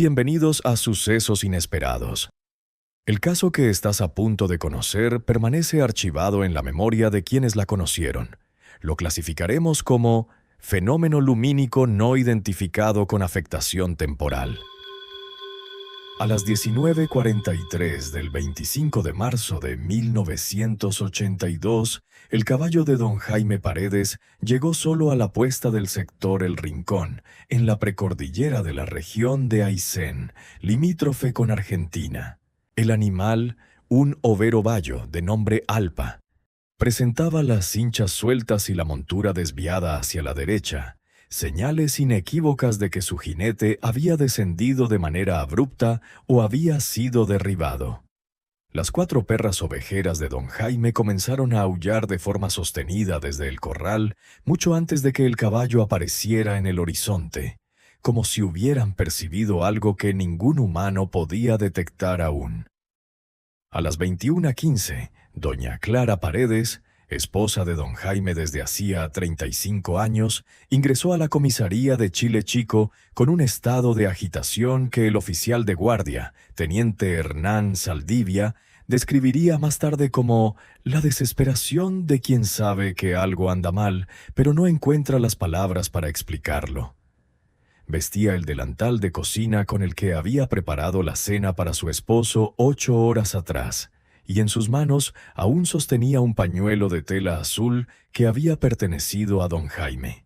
Bienvenidos a Sucesos Inesperados. El caso que estás a punto de conocer permanece archivado en la memoria de quienes la conocieron. Lo clasificaremos como fenómeno lumínico no identificado con afectación temporal. A las 19:43 del 25 de marzo de 1982, el caballo de don Jaime Paredes llegó solo a la puesta del sector El Rincón, en la precordillera de la región de Aysén, limítrofe con Argentina. El animal, un overo bayo de nombre Alpa, presentaba las cinchas sueltas y la montura desviada hacia la derecha, señales inequívocas de que su jinete había descendido de manera abrupta o había sido derribado. Las 4 perras ovejeras de don Jaime comenzaron a aullar de forma sostenida desde el corral mucho antes de que el caballo apareciera en el horizonte, como si hubieran percibido algo que ningún humano podía detectar aún. A las 21:15, doña Clara Paredes, esposa de don Jaime desde hacía 35 años, ingresó a la comisaría de Chile Chico con un estado de agitación que el oficial de guardia, teniente Hernán Saldivia, describiría más tarde como la desesperación de quien sabe que algo anda mal, pero no encuentra las palabras para explicarlo. Vestía el delantal de cocina con el que había preparado la cena para su esposo 8 horas atrás, y en sus manos aún sostenía un pañuelo de tela azul que había pertenecido a don Jaime.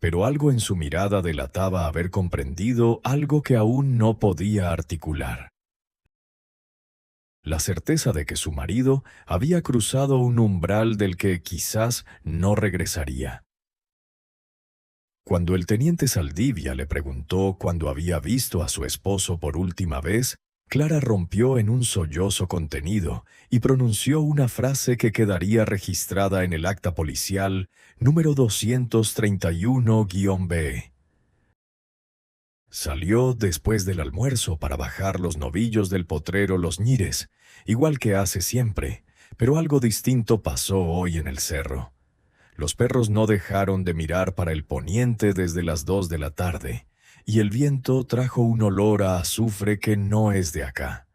Pero algo en su mirada delataba haber comprendido algo que aún no podía articular. La certeza de que su marido había cruzado un umbral del que quizás no regresaría. Cuando el teniente Saldivia le preguntó cuándo había visto a su esposo por última vez, Clara rompió en un sollozo contenido y pronunció una frase que quedaría registrada en el acta policial número 231-B. Salió después del almuerzo para bajar los novillos del potrero Los Ñires, igual que hace siempre, pero algo distinto pasó hoy en el cerro. Los perros no dejaron de mirar para el poniente desde las 2 de la tarde, y el viento trajo un olor a azufre que no es de acá.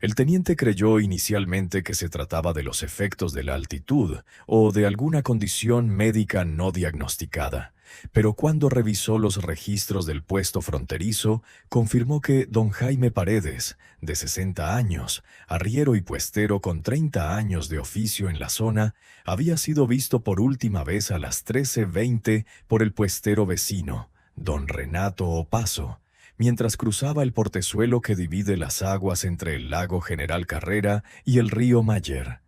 El teniente creyó inicialmente que se trataba de los efectos de la altitud o de alguna condición médica no diagnosticada, pero cuando revisó los registros del puesto fronterizo, confirmó que don Jaime Paredes, de 60 años, arriero y puestero con 30 años de oficio en la zona, había sido visto por última vez a las 13:20 por el puestero vecino, don Renato Opazo, mientras cruzaba el portezuelo que divide las aguas entre el lago General Carrera y el río Mayer.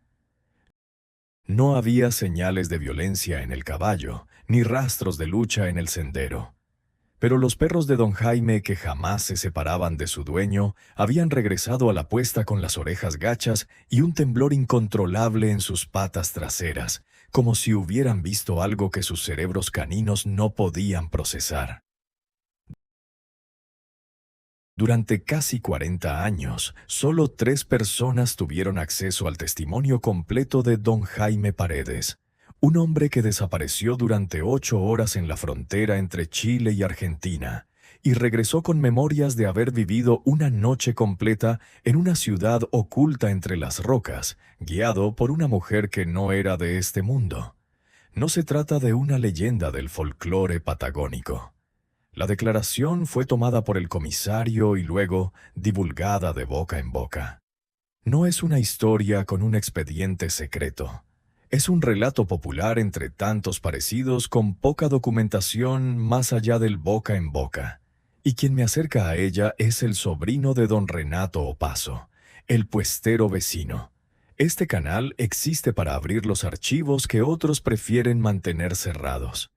No había señales de violencia en el caballo, ni rastros de lucha en el sendero. Pero los perros de don Jaime, que jamás se separaban de su dueño, habían regresado a la puesta con las orejas gachas y un temblor incontrolable en sus patas traseras, como si hubieran visto algo que sus cerebros caninos no podían procesar. Durante casi 40 años, solo 3 personas tuvieron acceso al testimonio completo de don Jaime Paredes, un hombre que desapareció durante 8 horas en la frontera entre Chile y Argentina, y regresó con memorias de haber vivido una noche completa en una ciudad oculta entre las rocas, guiado por una mujer que no era de este mundo. No se trata de una leyenda del folclore patagónico. La declaración fue tomada por el comisario y luego divulgada de boca en boca. No es una historia con un expediente secreto. Es un relato popular entre tantos parecidos con poca documentación más allá del boca en boca. Y quien me acerca a ella es el sobrino de don Renato Opazo, el puestero vecino. Este canal existe para abrir los archivos que otros prefieren mantener cerrados,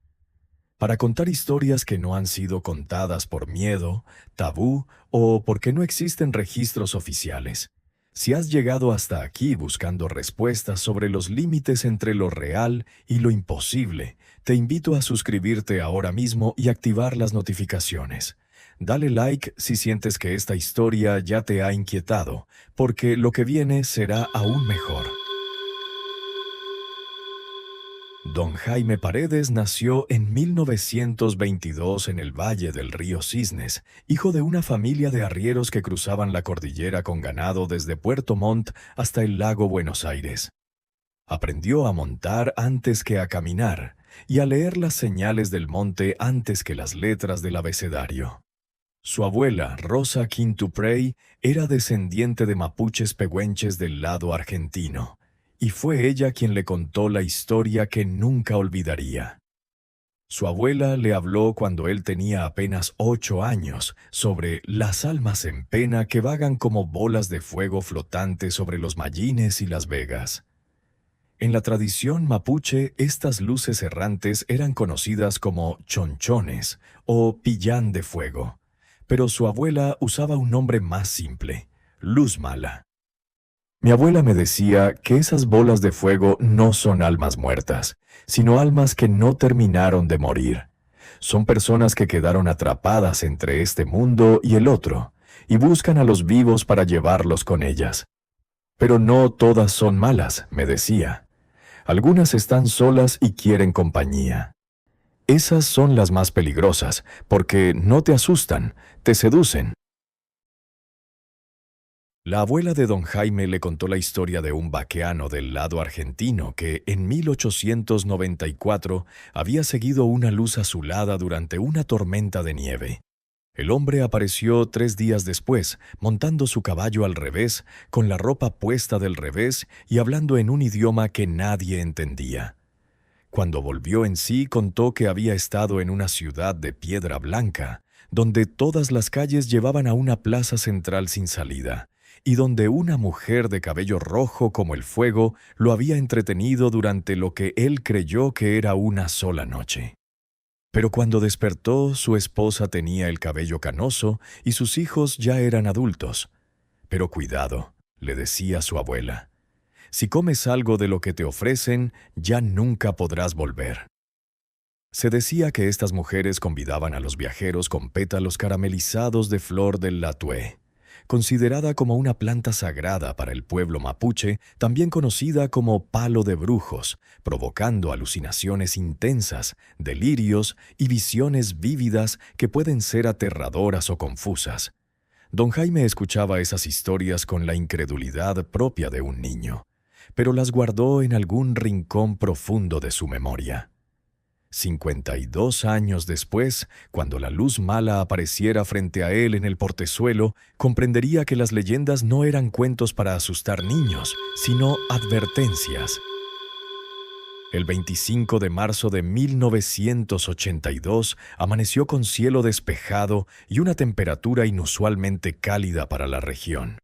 para contar historias que no han sido contadas por miedo, tabú o porque no existen registros oficiales. Si has llegado hasta aquí buscando respuestas sobre los límites entre lo real y lo imposible, te invito a suscribirte ahora mismo y activar las notificaciones. Dale like si sientes que esta historia ya te ha inquietado, porque lo que viene será aún mejor. Don Jaime Paredes nació en 1922 en el valle del río Cisnes, hijo de una familia de arrieros que cruzaban la cordillera con ganado desde Puerto Montt hasta el lago Buenos Aires. Aprendió a montar antes que a caminar y a leer las señales del monte antes que las letras del abecedario. Su abuela, Rosa Quintuprey, era descendiente de mapuches pehuenches del lado argentino, y fue ella quien le contó la historia que nunca olvidaría. Su abuela le habló cuando él tenía apenas 8 años sobre las almas en pena que vagan como bolas de fuego flotantes sobre los Mallines y Las Vegas. En la tradición mapuche, estas luces errantes eran conocidas como chonchones o pillán de fuego, pero su abuela usaba un nombre más simple, luz mala. Mi abuela me decía que esas bolas de fuego no son almas muertas, sino almas que no terminaron de morir. Son personas que quedaron atrapadas entre este mundo y el otro, y buscan a los vivos para llevarlos con ellas. Pero no todas son malas, me decía. Algunas están solas y quieren compañía. Esas son las más peligrosas, porque no te asustan, te seducen. La abuela de don Jaime le contó la historia de un vaqueano del lado argentino que en 1894 había seguido una luz azulada durante una tormenta de nieve. El hombre apareció 3 días después, montando su caballo al revés, con la ropa puesta del revés y hablando en un idioma que nadie entendía. Cuando volvió en sí, contó que había estado en una ciudad de piedra blanca, donde todas las calles llevaban a una plaza central sin salida, y donde una mujer de cabello rojo como el fuego lo había entretenido durante lo que él creyó que era una sola noche. Pero cuando despertó, su esposa tenía el cabello canoso y sus hijos ya eran adultos. Pero cuidado, le decía su abuela. Si comes algo de lo que te ofrecen, ya nunca podrás volver. Se decía que estas mujeres convidaban a los viajeros con pétalos caramelizados de flor del latué, considerada como una planta sagrada para el pueblo mapuche, también conocida como palo de brujos, provocando alucinaciones intensas, delirios y visiones vívidas que pueden ser aterradoras o confusas. Don Jaime escuchaba esas historias con la incredulidad propia de un niño, pero las guardó en algún rincón profundo de su memoria. 52 años después, cuando la luz mala apareciera frente a él en el portezuelo, comprendería que las leyendas no eran cuentos para asustar niños, sino advertencias. El 25 de marzo de 1982 amaneció con cielo despejado y una temperatura inusualmente cálida para la región.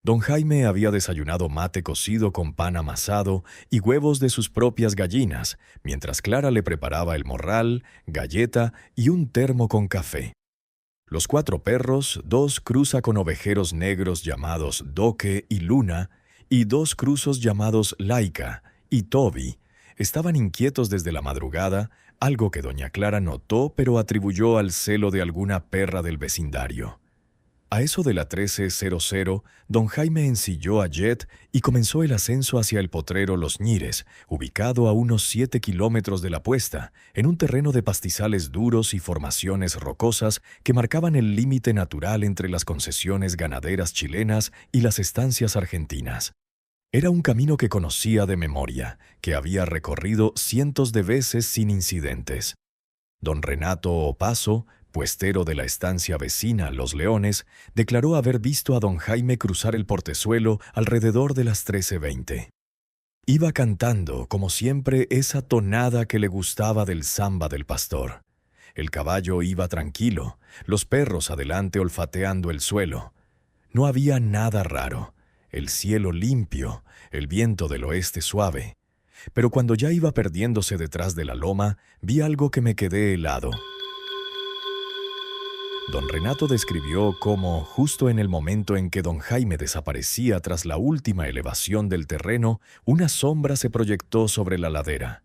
Don Jaime había desayunado mate cocido con pan amasado y huevos de sus propias gallinas, mientras Clara le preparaba el morral, galleta y un termo con café. Los 4 perros, 2 cruza con ovejeros negros llamados Doque y Luna, y 2 cruzos llamados Laika y Toby, estaban inquietos desde la madrugada, algo que doña Clara notó pero atribuyó al celo de alguna perra del vecindario. A eso de la 13:00, don Jaime ensilló a Jet y comenzó el ascenso hacia el potrero Los Ñires, ubicado a unos 7 kilómetros de la puesta, en un terreno de pastizales duros y formaciones rocosas que marcaban el límite natural entre las concesiones ganaderas chilenas y las estancias argentinas. Era un camino que conocía de memoria, que había recorrido cientos de veces sin incidentes. Don Renato Opaso, puestero de la estancia vecina Los Leones, declaró haber visto a don Jaime cruzar el portezuelo alrededor de las 13:20. Iba cantando, como siempre, esa tonada que le gustaba del samba del pastor. El caballo iba tranquilo, los perros adelante olfateando el suelo. No había nada raro, el cielo limpio, el viento del oeste suave. Pero cuando ya iba perdiéndose detrás de la loma, vi algo que me quedé helado. Don Renato describió cómo, justo en el momento en que don Jaime desaparecía tras la última elevación del terreno, una sombra se proyectó sobre la ladera.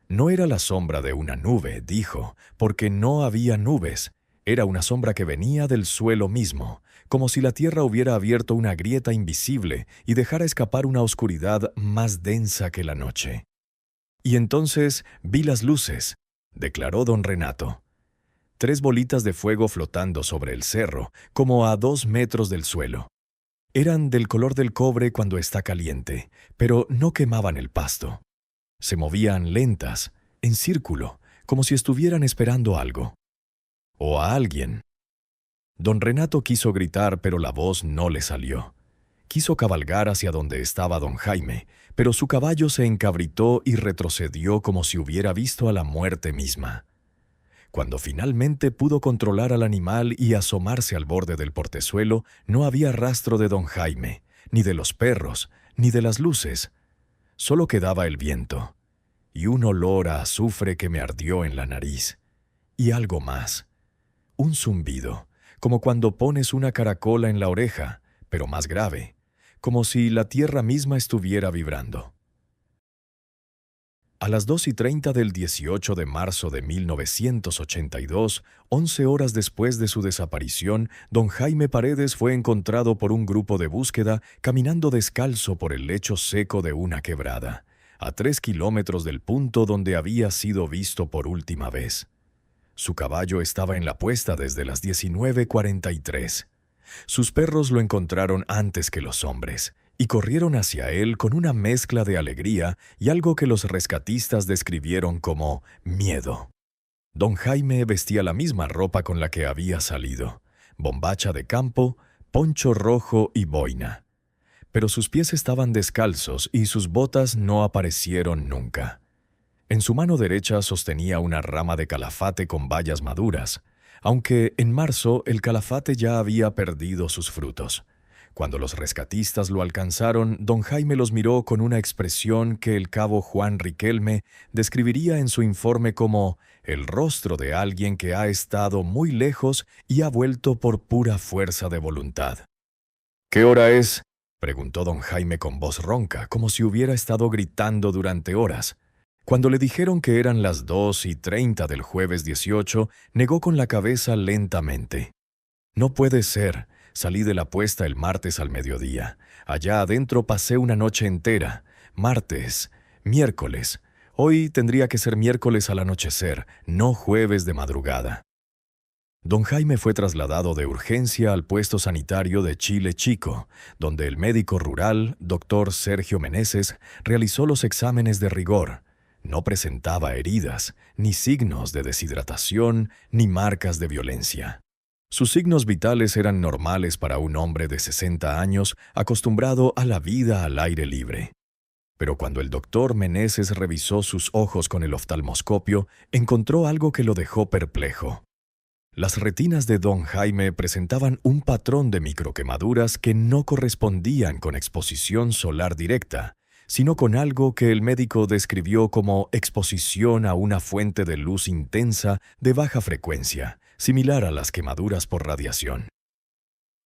No era la sombra de una nube, dijo, porque no había nubes. Era una sombra que venía del suelo mismo, como si la tierra hubiera abierto una grieta invisible y dejara escapar una oscuridad más densa que la noche. Y entonces vi las luces, declaró don Renato. 3 bolitas de fuego flotando sobre el cerro, como a 2 metros del suelo. Eran del color del cobre cuando está caliente, pero no quemaban el pasto. Se movían lentas, en círculo, como si estuvieran esperando algo. O a alguien. Don Renato quiso gritar, pero la voz no le salió. Quiso cabalgar hacia donde estaba don Jaime, pero su caballo se encabritó y retrocedió como si hubiera visto a la muerte misma. Cuando finalmente pudo controlar al animal y asomarse al borde del portezuelo, no había rastro de don Jaime, ni de los perros, ni de las luces. Solo quedaba el viento, y un olor a azufre que me ardió en la nariz. Y algo más. Un zumbido, como cuando pones una caracola en la oreja, pero más grave, como si la tierra misma estuviera vibrando. A las 2:30 del 18 de marzo de 1982, 11 horas después de su desaparición, don Jaime Paredes fue encontrado por un grupo de búsqueda caminando descalzo por el lecho seco de una quebrada, a 3 kilómetros del punto donde había sido visto por última vez. Su caballo estaba en la puesta desde las 19:43. Sus perros lo encontraron antes que los hombres, y corrieron hacia él con una mezcla de alegría y algo que los rescatistas describieron como miedo. Don Jaime vestía la misma ropa con la que había salido, bombacha de campo, poncho rojo y boina. Pero sus pies estaban descalzos y sus botas no aparecieron nunca. En su mano derecha sostenía una rama de calafate con bayas maduras, aunque en marzo el calafate ya había perdido sus frutos. Cuando los rescatistas lo alcanzaron, don Jaime los miró con una expresión que el cabo Juan Riquelme describiría en su informe como el rostro de alguien que ha estado muy lejos y ha vuelto por pura fuerza de voluntad. «¿Qué hora es?», preguntó don Jaime con voz ronca, como si hubiera estado gritando durante horas. Cuando le dijeron que eran las 2:30 del jueves 18, negó con la cabeza lentamente. «No puede ser. Salí de la puesta el martes al mediodía. Allá adentro pasé una noche entera. Martes, miércoles. Hoy tendría que ser miércoles al anochecer, no jueves de madrugada». Don Jaime fue trasladado de urgencia al puesto sanitario de Chile Chico, donde el médico rural, doctor Sergio Meneses, realizó los exámenes de rigor. No presentaba heridas, ni signos de deshidratación, ni marcas de violencia. Sus signos vitales eran normales para un hombre de 60 años acostumbrado a la vida al aire libre. Pero cuando el doctor Meneses revisó sus ojos con el oftalmoscopio, encontró algo que lo dejó perplejo. Las retinas de don Jaime presentaban un patrón de microquemaduras que no correspondían con exposición solar directa, sino con algo que el médico describió como exposición a una fuente de luz intensa de baja frecuencia, similar a las quemaduras por radiación.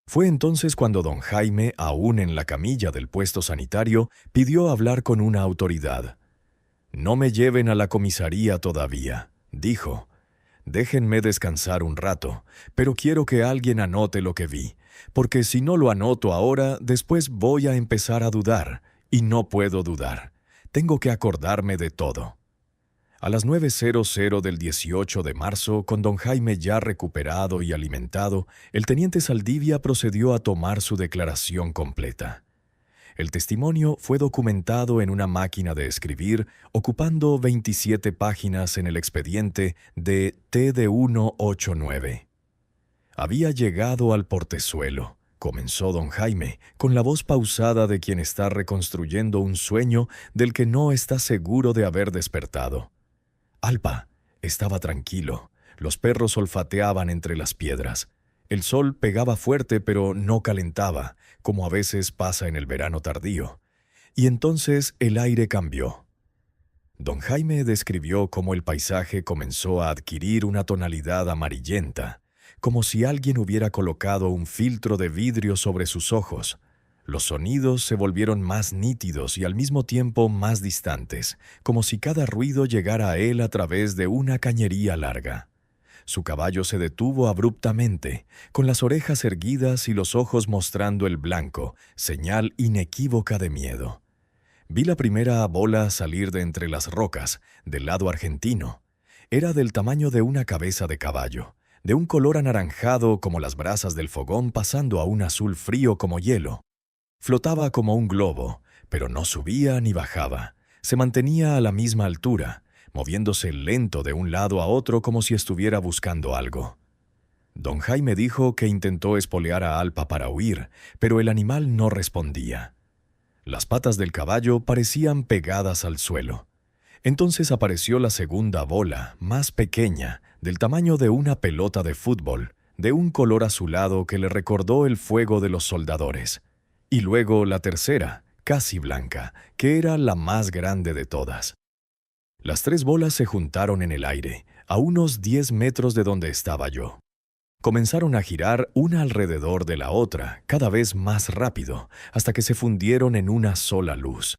Fue entonces cuando don Jaime, aún en la camilla del puesto sanitario, pidió hablar con una autoridad. «No me lleven a la comisaría todavía», dijo. «Déjenme descansar un rato, pero quiero que alguien anote lo que vi, porque si no lo anoto ahora, después voy a empezar a dudar, y no puedo dudar. Tengo que acordarme de todo». A las 9:00 del 18 de marzo, con don Jaime ya recuperado y alimentado, el teniente Saldivia procedió a tomar su declaración completa. El testimonio fue documentado en una máquina de escribir, ocupando 27 páginas en el expediente de TD 189. Había llegado al portezuelo, comenzó don Jaime, con la voz pausada de quien está reconstruyendo un sueño del que no está seguro de haber despertado. Alpa estaba tranquilo. Los perros olfateaban entre las piedras. El sol pegaba fuerte, pero no calentaba, como a veces pasa en el verano tardío. Y entonces el aire cambió. Don Jaime describió cómo el paisaje comenzó a adquirir una tonalidad amarillenta, como si alguien hubiera colocado un filtro de vidrio sobre sus ojos. Los sonidos se volvieron más nítidos y al mismo tiempo más distantes, como si cada ruido llegara a él a través de una cañería larga. Su caballo se detuvo abruptamente, con las orejas erguidas y los ojos mostrando el blanco, señal inequívoca de miedo. Vi la primera bola salir de entre las rocas, del lado argentino. Era del tamaño de una cabeza de caballo, de un color anaranjado como las brasas del fogón pasando a un azul frío como hielo. Flotaba como un globo, pero no subía ni bajaba. Se mantenía a la misma altura, moviéndose lento de un lado a otro como si estuviera buscando algo. Don Jaime dijo que intentó espolear a Alpa para huir, pero el animal no respondía. Las patas del caballo parecían pegadas al suelo. Entonces apareció la segunda bola, más pequeña, del tamaño de una pelota de fútbol, de un color azulado que le recordó el fuego de los soldadores. Y luego la tercera, casi blanca, que era la más grande de todas. Las tres bolas se juntaron en el aire, a unos 10 metros de donde estaba yo. Comenzaron a girar una alrededor de la otra, cada vez más rápido, hasta que se fundieron en una sola luz.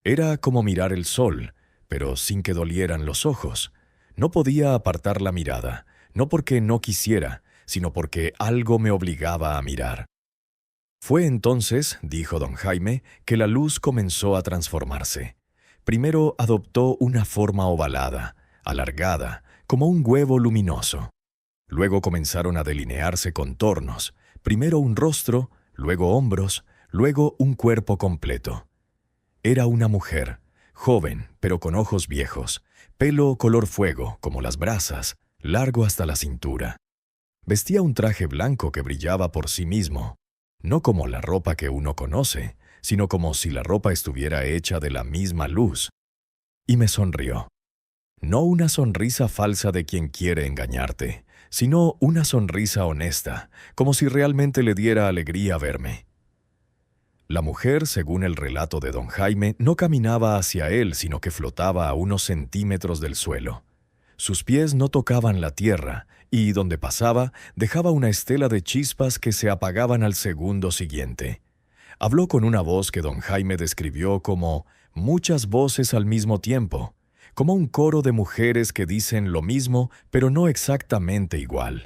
Era como mirar el sol, pero sin que dolieran los ojos. No podía apartar la mirada, no porque no quisiera, sino porque algo me obligaba a mirar. Fue entonces, dijo don Jaime, que la luz comenzó a transformarse. Primero adoptó una forma ovalada, alargada, como un huevo luminoso. Luego comenzaron a delinearse contornos, primero un rostro, luego hombros, luego un cuerpo completo. Era una mujer, joven, pero con ojos viejos, pelo color fuego, como las brasas, largo hasta la cintura. Vestía un traje blanco que brillaba por sí mismo, no como la ropa que uno conoce, sino como si la ropa estuviera hecha de la misma luz. Y me sonrió. No una sonrisa falsa de quien quiere engañarte, sino una sonrisa honesta, como si realmente le diera alegría verme. La mujer, según el relato de don Jaime, no caminaba hacia él, sino que flotaba a unos centímetros del suelo. Sus pies no tocaban la tierra, y donde pasaba, dejaba una estela de chispas que se apagaban al segundo siguiente. Habló con una voz que don Jaime describió como muchas voces al mismo tiempo, como un coro de mujeres que dicen lo mismo, pero no exactamente igual.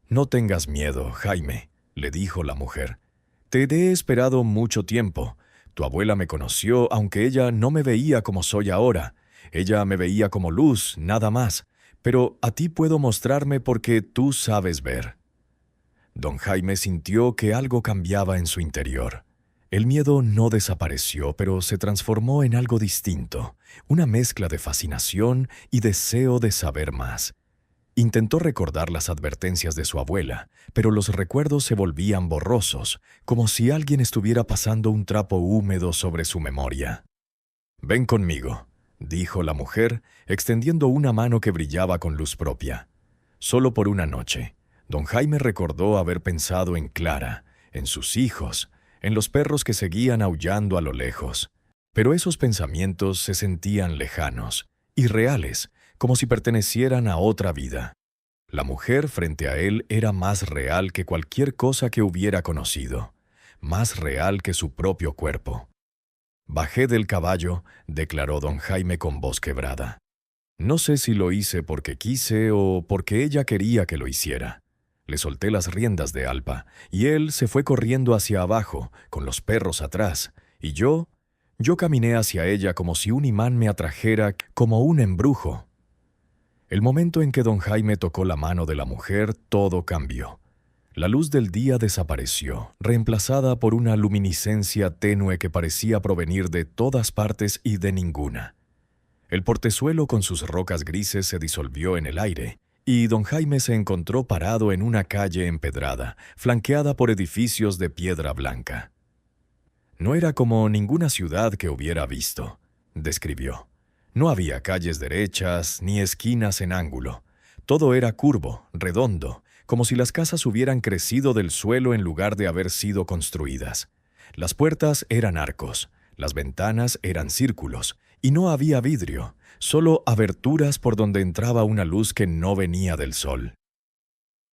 «No tengas miedo, Jaime», le dijo la mujer. «Te he esperado mucho tiempo. Tu abuela me conoció, aunque ella no me veía como soy ahora. Ella me veía como luz, nada más. Pero a ti puedo mostrarme porque tú sabes ver». Don Jaime sintió que algo cambiaba en su interior. El miedo no desapareció, pero se transformó en algo distinto, una mezcla de fascinación y deseo de saber más. Intentó recordar las advertencias de su abuela, pero los recuerdos se volvían borrosos, como si alguien estuviera pasando un trapo húmedo sobre su memoria. «Ven conmigo», dijo la mujer, extendiendo una mano que brillaba con luz propia. Solo por una noche, don Jaime recordó haber pensado en Clara, en sus hijos, en los perros que seguían aullando a lo lejos. Pero esos pensamientos se sentían lejanos, irreales, como si pertenecieran a otra vida. La mujer frente a él era más real que cualquier cosa que hubiera conocido, más real que su propio cuerpo. «Bajé del caballo», declaró don Jaime con voz quebrada. «No sé si lo hice porque quise o porque ella quería que lo hiciera. Le solté las riendas de Alpa, y él se fue corriendo hacia abajo, con los perros atrás, y yo caminé hacia ella como si un imán me atrajera, como un embrujo». El momento en que don Jaime tocó la mano de la mujer, todo cambió. La luz del día desapareció, reemplazada por una luminiscencia tenue que parecía provenir de todas partes y de ninguna. El portezuelo con sus rocas grises se disolvió en el aire, y don Jaime se encontró parado en una calle empedrada, flanqueada por edificios de piedra blanca. No era como ninguna ciudad que hubiera visto, describió. No había calles derechas ni esquinas en ángulo. Todo era curvo, redondo, como si las casas hubieran crecido del suelo en lugar de haber sido construidas. Las puertas eran arcos, las ventanas eran círculos, y no había vidrio, solo aberturas por donde entraba una luz que no venía del sol.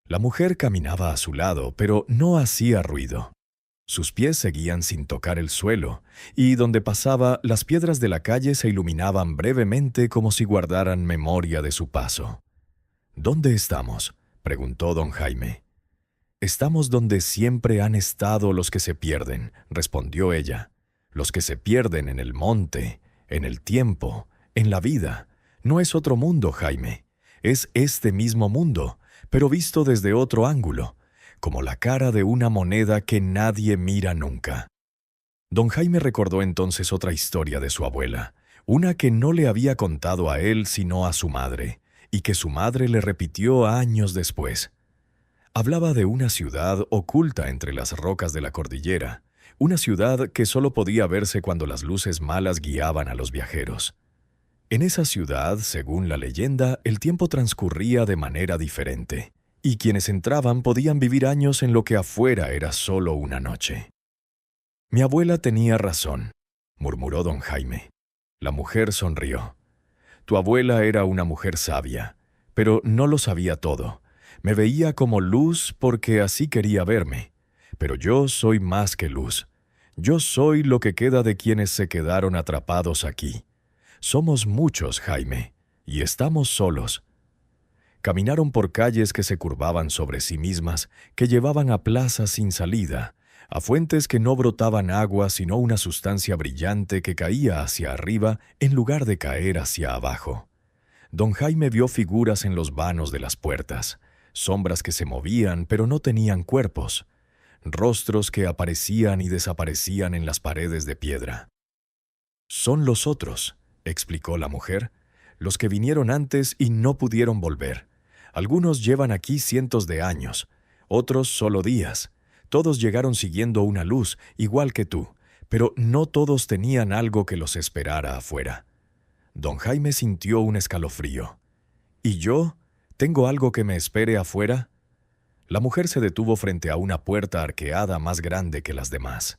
La mujer caminaba a su lado, pero no hacía ruido. Sus pies seguían sin tocar el suelo, y donde pasaba, las piedras de la calle se iluminaban brevemente como si guardaran memoria de su paso. «¿Dónde estamos?», preguntó don Jaime. «Estamos donde siempre han estado los que se pierden», respondió ella. Los que se pierden en el monte, en el tiempo, en la vida. No es otro mundo, Jaime. Es este mismo mundo, pero visto desde otro ángulo, como la cara de una moneda que nadie mira nunca. Don Jaime recordó entonces otra historia de su abuela, una que no le había contado a él sino a su madre, y que su madre le repitió años después. Hablaba de una ciudad oculta entre las rocas de la cordillera, una ciudad que solo podía verse cuando las luces malas guiaban a los viajeros. En esa ciudad, según la leyenda, el tiempo transcurría de manera diferente, y quienes entraban podían vivir años en lo que afuera era solo una noche. «Mi abuela tenía razón», murmuró don Jaime. La mujer sonrió. «Tu abuela era una mujer sabia, pero no lo sabía todo. Me veía como luz porque así quería verme. Pero yo soy más que luz. Yo soy lo que queda de quienes se quedaron atrapados aquí. Somos muchos, Jaime, y estamos solos». Caminaron por calles que se curvaban sobre sí mismas, que llevaban a plazas sin salida, a fuentes que no brotaban agua sino una sustancia brillante que caía hacia arriba en lugar de caer hacia abajo. Don Jaime vio figuras en los vanos de las puertas, sombras que se movían pero no tenían cuerpos, rostros que aparecían y desaparecían en las paredes de piedra. «Son los otros», explicó la mujer, «los que vinieron antes y no pudieron volver. Algunos llevan aquí cientos de años, otros solo días. Todos llegaron siguiendo una luz, igual que tú, pero no todos tenían algo que los esperara afuera». Don Jaime sintió un escalofrío. «¿Y yo? ¿Tengo algo que me espere afuera?» La mujer se detuvo frente a una puerta arqueada más grande que las demás.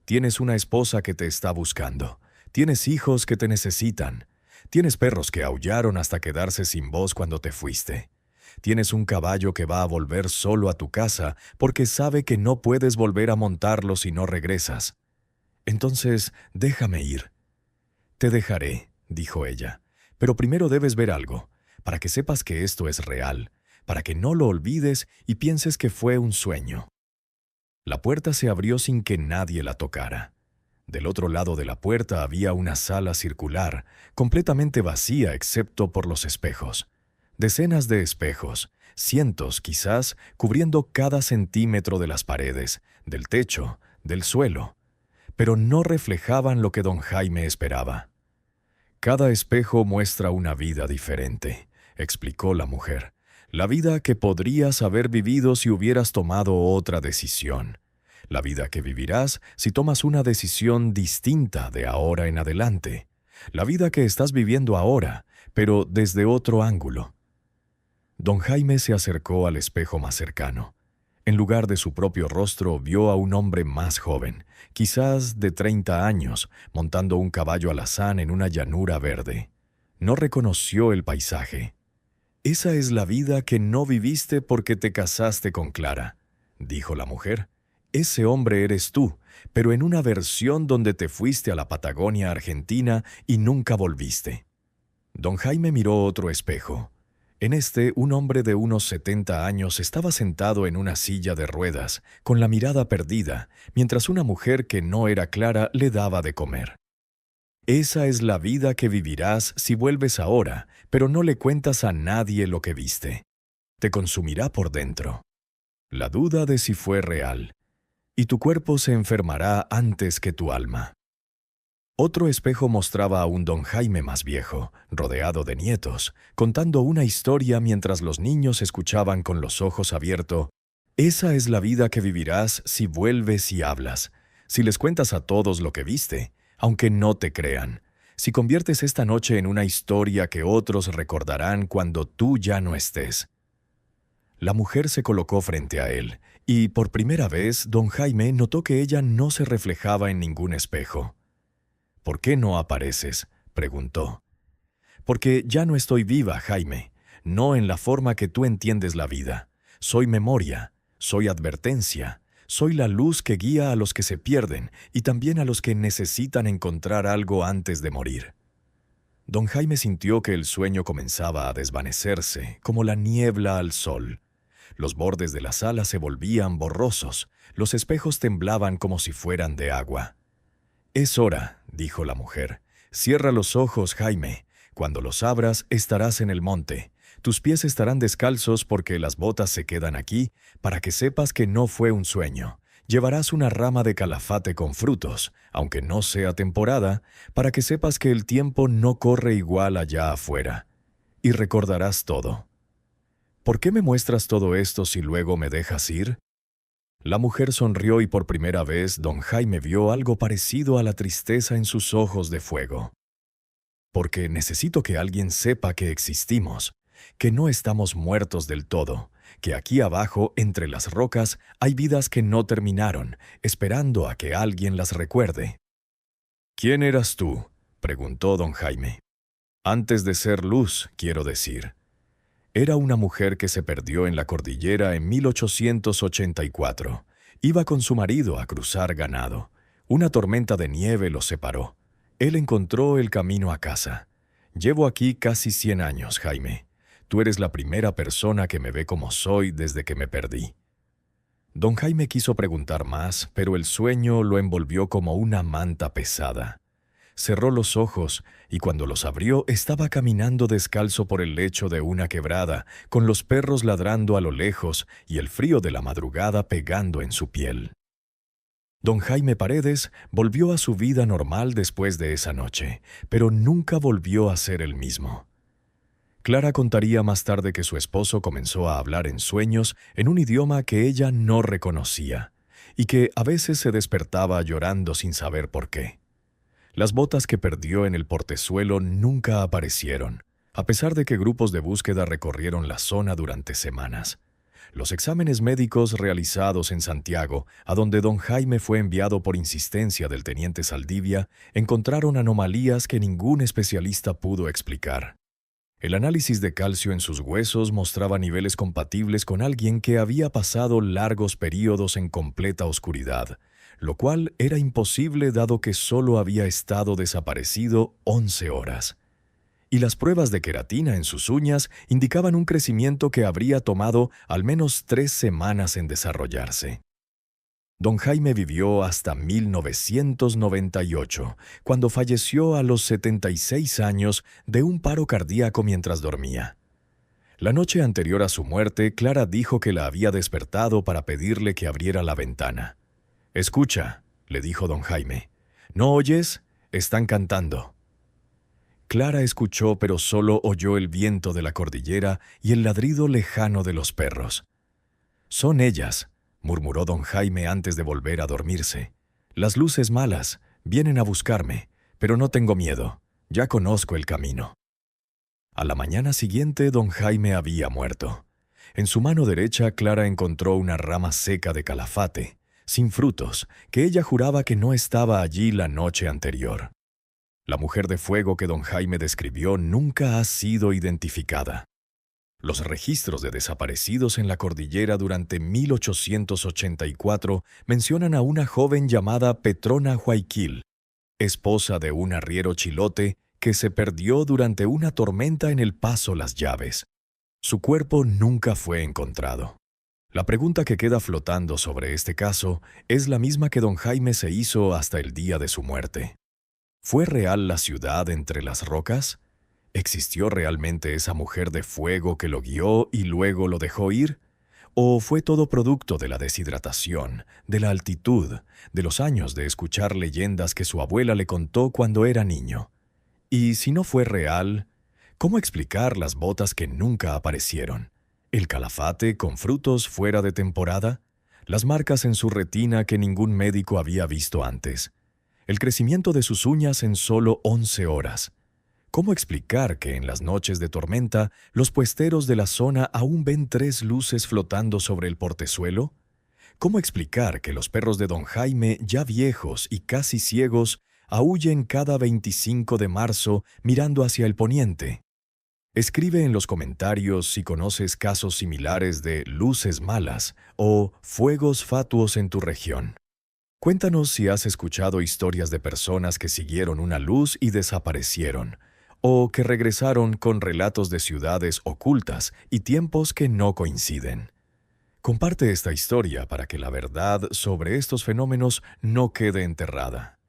«Tienes una esposa que te está buscando. Tienes hijos que te necesitan. Tienes perros que aullaron hasta quedarse sin voz cuando te fuiste. Tienes un caballo que va a volver solo a tu casa porque sabe que no puedes volver a montarlo si no regresas. Entonces, déjame ir». «Te dejaré», dijo ella, «pero primero debes ver algo, para que sepas que esto es real, para que no lo olvides y pienses que fue un sueño». La puerta se abrió sin que nadie la tocara. Del otro lado de la puerta había una sala circular, completamente vacía excepto por los espejos. Decenas de espejos, cientos quizás, cubriendo cada centímetro de las paredes, del techo, del suelo. Pero no reflejaban lo que don Jaime esperaba. «Cada espejo muestra una vida diferente», explicó la mujer. «La vida que podrías haber vivido si hubieras tomado otra decisión. La vida que vivirás si tomas una decisión distinta de ahora en adelante. La vida que estás viviendo ahora, pero desde otro ángulo». Don Jaime se acercó al espejo más cercano. En lugar de su propio rostro, vio a un hombre más joven, quizás de 30 años, montando un caballo alazán en una llanura verde. No reconoció el paisaje. «Esa es la vida que no viviste porque te casaste con Clara», dijo la mujer. «Ese hombre eres tú, pero en una versión donde te fuiste a la Patagonia Argentina y nunca volviste». Don Jaime miró otro espejo. En este, un hombre de unos 70 años estaba sentado en una silla de ruedas, con la mirada perdida, mientras una mujer que no era Clara le daba de comer. «Esa es la vida que vivirás si vuelves ahora, pero no le cuentas a nadie lo que viste. Te consumirá por dentro. La duda de si fue real, y tu cuerpo se enfermará antes que tu alma». Otro espejo mostraba a un don Jaime más viejo, rodeado de nietos, contando una historia mientras los niños escuchaban con los ojos abiertos. «Esa es la vida que vivirás si vuelves y hablas, si les cuentas a todos lo que viste, aunque no te crean, si conviertes esta noche en una historia que otros recordarán cuando tú ya no estés». La mujer se colocó frente a él, y por primera vez don Jaime notó que ella no se reflejaba en ningún espejo. «¿Por qué no apareces?», preguntó. «Porque ya no estoy viva, Jaime, no en la forma que tú entiendes la vida. Soy memoria, soy advertencia, soy la luz que guía a los que se pierden y también a los que necesitan encontrar algo antes de morir». Don Jaime sintió que el sueño comenzaba a desvanecerse, como la niebla al sol. Los bordes de la sala se volvían borrosos, los espejos temblaban como si fueran de agua. Es hora, dijo la mujer. Cierra los ojos, Jaime. Cuando los abras, estarás en el monte. Tus pies estarán descalzos porque las botas se quedan aquí, para que sepas que no fue un sueño. Llevarás una rama de calafate con frutos, aunque no sea temporada, para que sepas que el tiempo no corre igual allá afuera. Y recordarás todo. ¿Por qué me muestras todo esto si luego me dejas ir? La mujer sonrió y por primera vez don Jaime vio algo parecido a la tristeza en sus ojos de fuego. Porque necesito que alguien sepa que existimos, que no estamos muertos del todo, que aquí abajo, entre las rocas, hay vidas que no terminaron, esperando a que alguien las recuerde. ¿Quién eras tú?, preguntó don Jaime. Antes de ser luz, quiero decir. Era una mujer que se perdió en la cordillera en 1884. Iba con su marido a cruzar ganado. Una tormenta de nieve los separó. Él encontró el camino a casa. Llevo aquí casi 100 años, Jaime. Tú eres la primera persona que me ve como soy desde que me perdí. Don Jaime quiso preguntar más, pero el sueño lo envolvió como una manta pesada. Cerró los ojos y cuando los abrió estaba caminando descalzo por el lecho de una quebrada, con los perros ladrando a lo lejos y el frío de la madrugada pegando en su piel. Don Jaime Paredes volvió a su vida normal después de esa noche, pero nunca volvió a ser el mismo. Clara contaría más tarde que su esposo comenzó a hablar en sueños en un idioma que ella no reconocía, y que a veces se despertaba llorando sin saber por qué. Las botas que perdió en el portezuelo nunca aparecieron, a pesar de que grupos de búsqueda recorrieron la zona durante semanas. Los exámenes médicos realizados en Santiago, a donde don Jaime fue enviado por insistencia del teniente Saldivia, encontraron anomalías que ningún especialista pudo explicar. El análisis de calcio en sus huesos mostraba niveles compatibles con alguien que había pasado largos períodos en completa oscuridad, lo cual era imposible dado que solo había estado desaparecido 11 horas. Y las pruebas de queratina en sus uñas indicaban un crecimiento que habría tomado al menos 3 semanas en desarrollarse. Don Jaime vivió hasta 1998, cuando falleció a los 76 años de un paro cardíaco mientras dormía. La noche anterior a su muerte, Clara dijo que la había despertado para pedirle que abriera la ventana. «Escucha», le dijo don Jaime. «¿No oyes? Están cantando». Clara escuchó, pero solo oyó el viento de la cordillera y el ladrido lejano de los perros. «Son ellas», murmuró don Jaime antes de volver a dormirse. «Las luces malas vienen a buscarme, pero no tengo miedo. Ya conozco el camino». A la mañana siguiente, don Jaime había muerto. En su mano derecha, Clara encontró una rama seca de calafate, sin frutos, que ella juraba que no estaba allí la noche anterior. La mujer de fuego que don Jaime describió nunca ha sido identificada. Los registros de desaparecidos en la cordillera durante 1884 mencionan a una joven llamada Petrona Huayquil, esposa de un arriero chilote que se perdió durante una tormenta en el paso Las Llaves. Su cuerpo nunca fue encontrado. La pregunta que queda flotando sobre este caso es la misma que don Jaime se hizo hasta el día de su muerte. ¿Fue real la ciudad entre las rocas? ¿Existió realmente esa mujer de fuego que lo guió y luego lo dejó ir? ¿O fue todo producto de la deshidratación, de la altitud, de los años de escuchar leyendas que su abuela le contó cuando era niño? Y si no fue real, ¿cómo explicar las botas que nunca aparecieron? ¿El calafate con frutos fuera de temporada? ¿Las marcas en su retina que ningún médico había visto antes? ¿El crecimiento de sus uñas en solo 11 horas? ¿Cómo explicar que en las noches de tormenta los puesteros de la zona aún ven 3 luces flotando sobre el portezuelo? ¿Cómo explicar que los perros de don Jaime, ya viejos y casi ciegos, aúllen cada 25 de marzo mirando hacia el poniente? Escribe en los comentarios si conoces casos similares de luces malas o fuegos fatuos en tu región. Cuéntanos si has escuchado historias de personas que siguieron una luz y desaparecieron, o que regresaron con relatos de ciudades ocultas y tiempos que no coinciden. Comparte esta historia para que la verdad sobre estos fenómenos no quede enterrada.